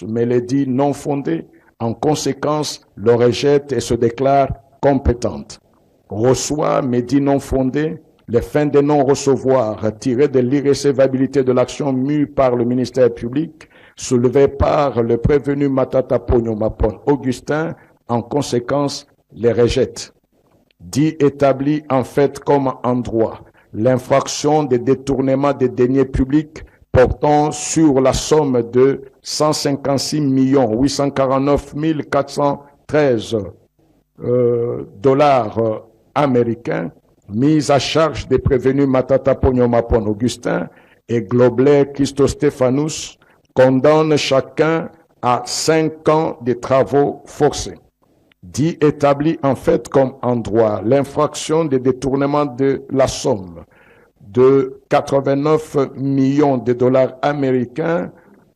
mais les dit non fondées. En conséquence, le rejette et se déclare compétente. Reçoit, mais dit non fondées, les fins de non-recevoir tirées de l'irrécevabilité de l'action mue par le ministère public, soulevée par le prévenu Matata Ponyo Mapon Augustin, en conséquence, les rejette. Dit établi en fait comme en droit l'infraction des détournements des deniers publics portant sur la somme de 156 849 413 dollars américains mise à charge des prévenus Matata Ponyo Mapon Augustin et Globlet Christostéphanous condamne chacun à 5 ans de travaux forcés. Dit établi en fait comme en droit l'infraction des détournements de la somme de 89 millions de dollars américains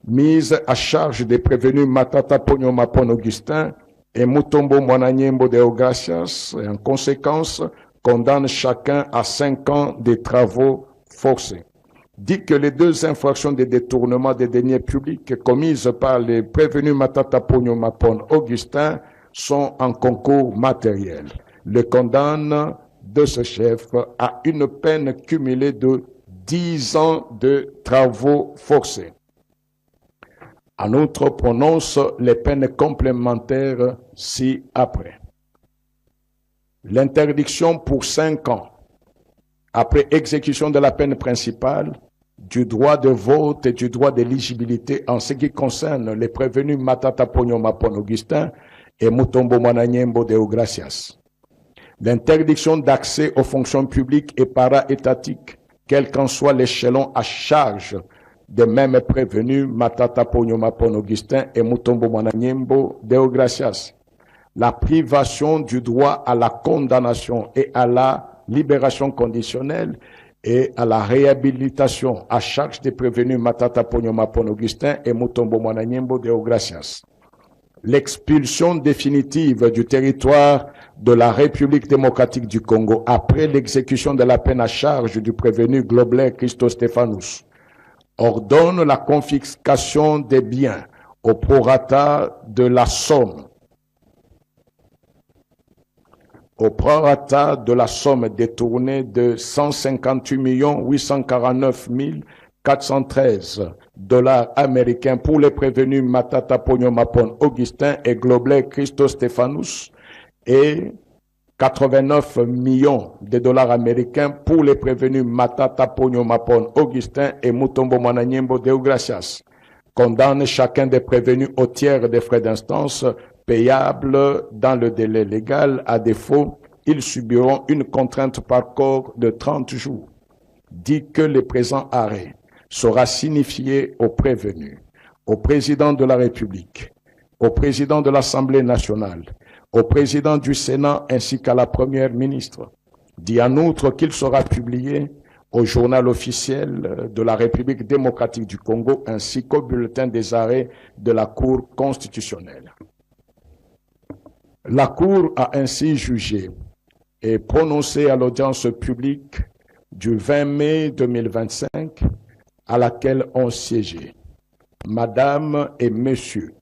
mise à charge des prévenus Matata Ponyo Mapon Augustin et Mutombo Mwananyembo de Ogracias et en conséquence condamne chacun à 5 ans de travaux forcés. Dit que les 2 infractions de détournement des deniers publics commises par les prévenus Matata Ponyo Mapon Augustin sont en concours matériel. Le condamne de ce chef à une peine cumulée de 10 ans de travaux forcés. En outre, prononce les peines complémentaires ci-après. L'interdiction pour 5 ans, après exécution de la peine principale, du droit de vote et du droit d'éligibilité en ce qui concerne les prévenus Matata Ponyo Mapon Augustin et Mutombo Mwananyembo de Ogracias. L'interdiction d'accès aux fonctions publiques et para-étatiques, quel qu'en soit l'échelon à charge des mêmes prévenus Matata Ponyo Mapon Augustin et Mutombo Mwananyembo de Ogracias. La privation du droit à la condamnation et à la libération conditionnelle et à la réhabilitation à charge des prévenus Matata Ponyo Mapon Augustin et Mutombo Mwananyembo de Ogracias. L'expulsion définitive du territoire de la République démocratique du Congo après l'exécution de la peine à charge du prévenu Globlet Christostéphanous ordonne la confiscation des biens au prorata de la somme détournée de 158 849 413 dollars américains pour les prévenus Matata Ponyo Mapon Augustin et Globlet Christostéphanous et 89 millions de dollars américains pour les prévenus Matata Ponyo Mapon Augustin et Mutombo Mwananyembo de Ogracias. Condamne chacun des prévenus au tiers des frais d'instance payables dans le délai légal. À défaut, ils subiront une contrainte par corps de 30 jours. Dit que le présent arrêt sera signifié aux prévenus, au président de la République, au président de l'Assemblée nationale, au président du Sénat ainsi qu'à la Première ministre. Dit en outre qu'il sera publié au journal officiel de la République démocratique du Congo ainsi qu'au bulletin des arrêts de la Cour constitutionnelle. La Cour a ainsi jugé et prononcé à l'audience publique du 20 mai 2025 à laquelle ont siégé Madame et Monsieur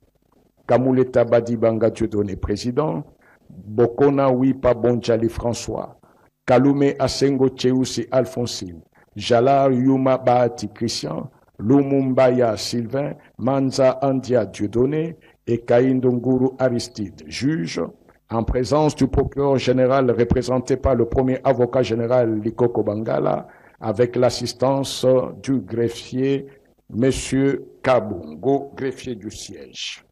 Kamuleta Badibanga Dieudonné, président, Bokona Wipa Bonjali François, Kalume Asengo Tcheoussi Alphonsine, Jalar Yuma Bahati Christian, Lumumbaya Sylvain, Manza Andia Dieudonné et Kaindonguru Aristide, juge, en présence du procureur général représenté par le premier avocat général Likoko Bangala, avec l'assistance du greffier M. Kabungo, greffier du siège.